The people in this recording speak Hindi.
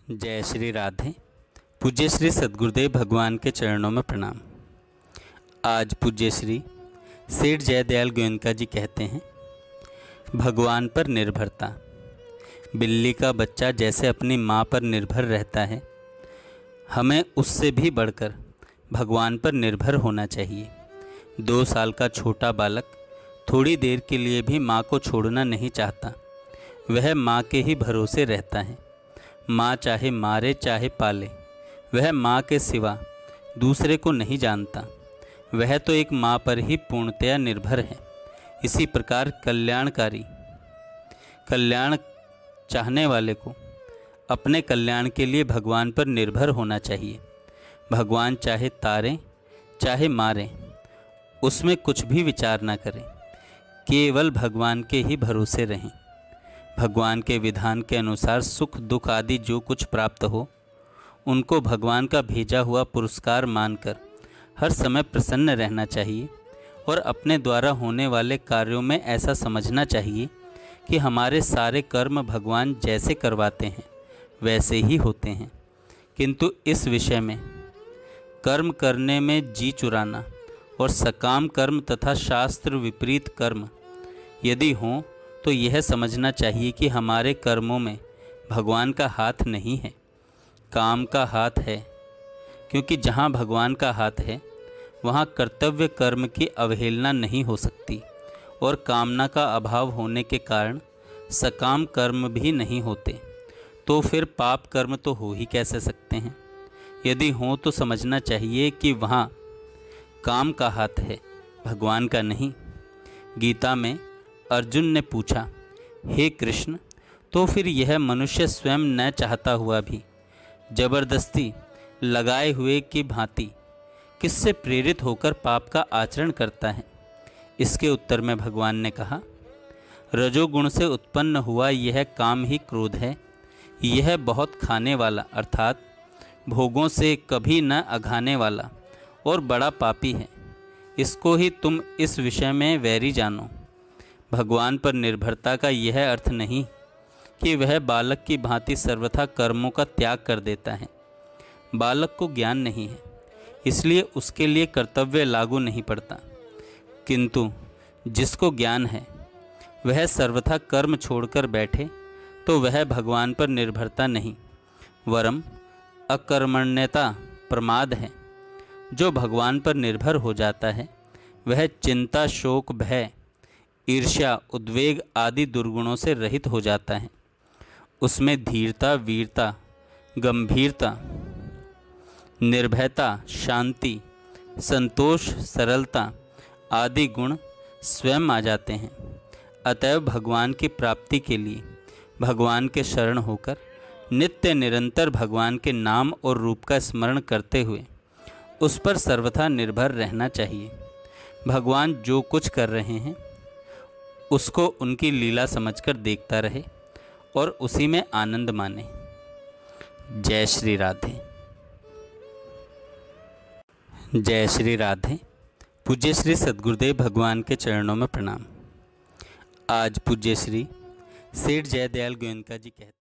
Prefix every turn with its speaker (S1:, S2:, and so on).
S1: जय श्री राधे। पूज्य श्री सद्गुरुदेव भगवान के चरणों में प्रणाम। आज पूज्य श्री सेठ जयदयाल गोयनका जी कहते हैं, भगवान पर निर्भरता। बिल्ली का बच्चा जैसे अपनी माँ पर निर्भर रहता है, हमें उससे भी बढ़कर भगवान पर निर्भर होना चाहिए। 2 साल का छोटा बालक थोड़ी देर के लिए भी माँ को छोड़ना नहीं चाहता। वह माँ के ही भरोसे रहता है। माँ चाहे मारे चाहे पाले, वह माँ के सिवा दूसरे को नहीं जानता। वह तो एक माँ पर ही पूर्णतया निर्भर है। इसी प्रकार कल्याण चाहने वाले को अपने कल्याण के लिए भगवान पर निर्भर होना चाहिए। भगवान चाहे तारें चाहे मारें, उसमें कुछ भी विचार ना करें, केवल भगवान के ही भरोसे रहें। भगवान के विधान के अनुसार सुख दुख आदि जो कुछ प्राप्त हो, उनको भगवान का भेजा हुआ पुरस्कार मानकर हर समय प्रसन्न रहना चाहिए और अपने द्वारा होने वाले कार्यों में ऐसा समझना चाहिए कि हमारे सारे कर्म भगवान जैसे करवाते हैं वैसे ही होते हैं। किंतु इस विषय में कर्म करने में जी चुराना और सकाम कर्म तथा शास्त्र विपरीत कर्म यदि हों तो यह समझना चाहिए कि हमारे कर्मों में भगवान का हाथ नहीं है, काम का हाथ है। क्योंकि जहाँ भगवान का हाथ है वहाँ कर्तव्य कर्म की अवहेलना नहीं हो सकती और कामना का अभाव होने के कारण सकाम कर्म भी नहीं होते। तो फिर पाप कर्म तो हो ही कैसे सकते हैं? यदि हों तो समझना चाहिए कि वहाँ काम का हाथ है, भगवान का नहीं। गीता में अर्जुन ने पूछा, हे कृष्ण, तो फिर यह मनुष्य स्वयं न चाहता हुआ भी जबरदस्ती लगाए हुए की भांति किससे प्रेरित होकर पाप का आचरण करता है? इसके उत्तर में भगवान ने कहा, रजोगुण से उत्पन्न हुआ यह काम ही क्रोध है। यह बहुत खाने वाला अर्थात भोगों से कभी न अघाने वाला और बड़ा पापी है। इसको ही तुम इस विषय में वैरी जानो। भगवान पर निर्भरता का यह अर्थ नहीं कि वह बालक की भांति सर्वथा कर्मों का त्याग कर देता है। बालक को ज्ञान नहीं है, इसलिए उसके लिए कर्तव्य लागू नहीं पड़ता। किंतु जिसको ज्ञान है वह सर्वथा कर्म छोड़कर बैठे तो वह भगवान पर निर्भरता नहीं, वरम अकर्मण्यता प्रमाद है। जो भगवान पर निर्भर हो जाता है वह चिंता शोक भय ईर्ष्या उद्वेग आदि दुर्गुणों से रहित हो जाता है। उसमें धीरता वीरता गंभीरता निर्भयता शांति संतोष सरलता आदि गुण स्वयं आ जाते हैं। अतएव भगवान की प्राप्ति के लिए भगवान के शरण होकर नित्य निरंतर भगवान के नाम और रूप का स्मरण करते हुए उस पर सर्वथा निर्भर रहना चाहिए। भगवान जो कुछ कर रहे हैं उसको उनकी लीला समझकर देखता रहे और उसी में आनंद माने। जय श्री राधे। जय श्री राधे। पूज्य श्री सद्गुरुदेव भगवान के चरणों में प्रणाम। आज पूज्य श्री सेठ जयदयाल गोयनका जी कहते